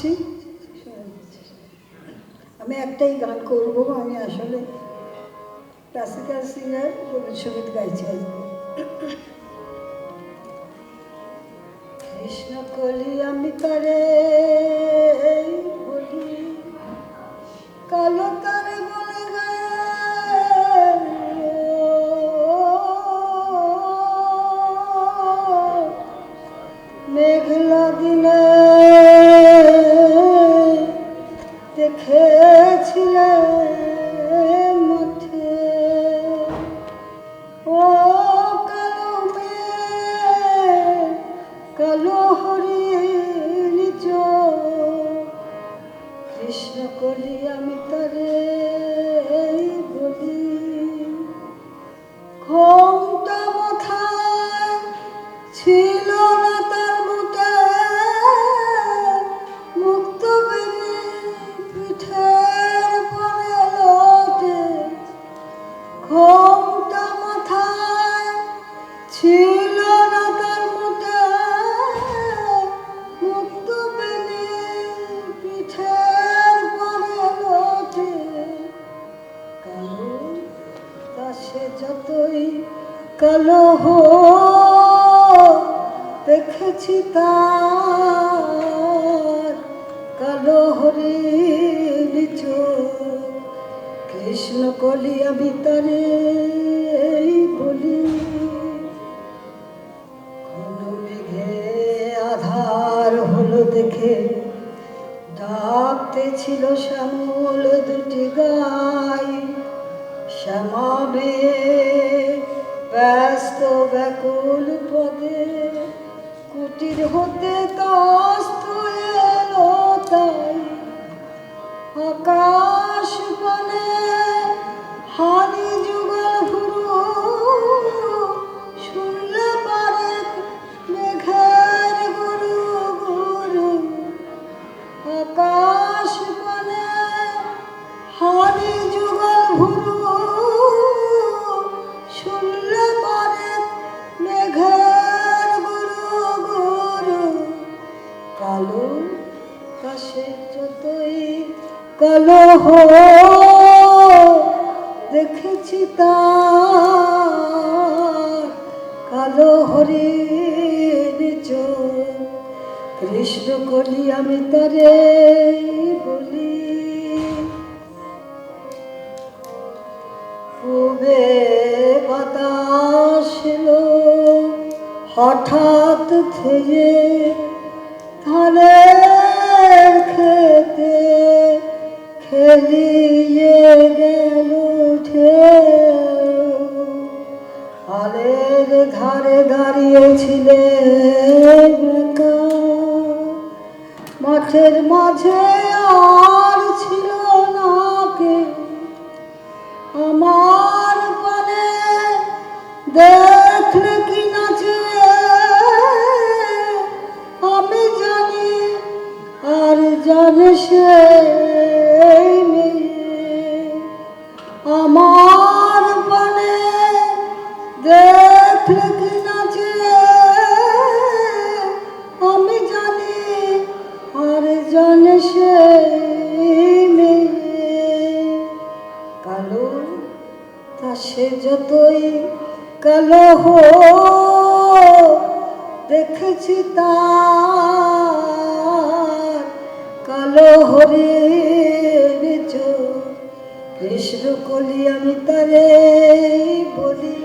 দিচ্ছি। আমি একটাই গান করব, আমি আসলে ক্লাসিক্যাল সিঙ্গার, রবীন্দ্রসঙ্গীত গাইছি আজকে। কৃষ্ণ কলি আমি তারে বলি, কালো তারে বলে গায়, মেঘলা দিনে দেখেছিলে মাঠে, ও কালো মেঘ কালো হরিণ চোখ, কৃষ্ণ কলি আমি তারে বলি। ঘোমটা মাথায় ছিল না তার বুকে, মুক্ত বেরি পিঠের পরে লোটে। ঘোমটা মাথায় ছিল না তার মুখে, মুক্ত বেরি পিঠের পরে লোটে। কালো তা সে যতই কালো হোক, দেখেছি তার কালো হরিণ চোখ, কৃষ্ণ কলি আমি তারে বলি। ঘন মেঘে আধার হলো দেখে ডাকতে ছিল শ্যামল দুটি গাই, শ্যামাবে ব্যস্ত ব্যাকুল পদে, কুটির হতে তস্ত এলো তাই। আকাশ পানে হানি যুগল ভুরু, শুনলে পারে মেঘের গুরু গুরু। আকাশ পানে হানি যুগল ভুরু, শুনলে পারে মেঘের গুরু গুরু। কালো কাশে যতই কালো হোক, দেখেছি তার কালো হরিণ চোখ, কৃষ্ণ কলি আমি তারে বলি। পূবে বাতাস এলো হঠাৎ থেয়ে, ধানের খেতে খেলিয়ে গেল ঢেউ। আলের ধারে দাঁড়িয়েছিলেন একা, মাঠের মাঝে আর ছিল না কেউ। আমার পানে দেখলে কি নাচে আমি জানি, আর জানে সে আমার পানে দেখলে কি নাচে আমি জানি, আর জানে সে কালো তা সে যতই কালো হোক, দেখেছি তার কালো হরিণ চোখ, কৃষ্ণ কলি আমি তারে বলি।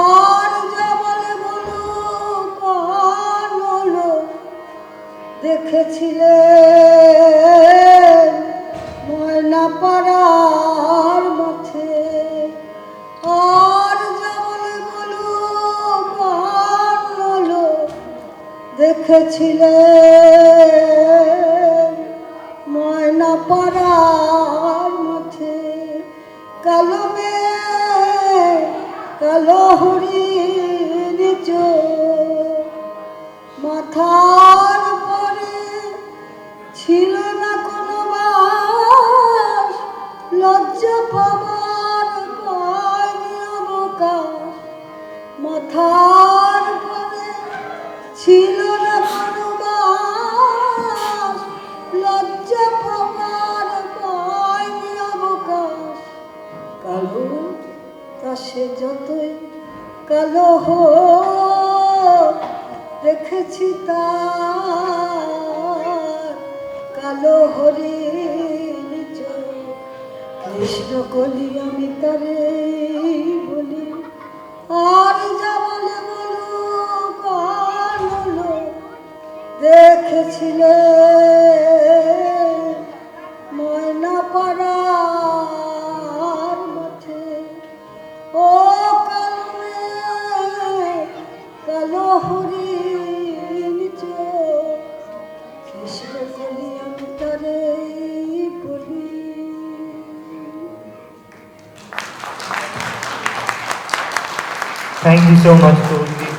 আর যা বলে বলুক কান হলো, দেখেছিলেন ময়না পাড়ার মাঠে। আর যা বলে বলুক কান হলো, দেখেছিলেন ময়না পাড়ার মাঠে। কালো মেঘ কালো হরিণ চোখ, মাথার পরে ছিল না কোনো বাস, লজ্জা পাবার পায়নি অবকাশ। মাথার পরে ছিল না কোনো বাস, আকাশে যতই কালো হোক রেখেছি তার কালো হরিণ চোখ। কৃষ্ণ কলি আমি তারে বলি, আর যা বলে বলুক আর হলো দেখেছিলে ময়না পাড়ার মাঠে। ও কালো কালো হরিণ চোখ, কৃষ্ণ কলি আমি তারে বলি। Thank you so much, Tulsi.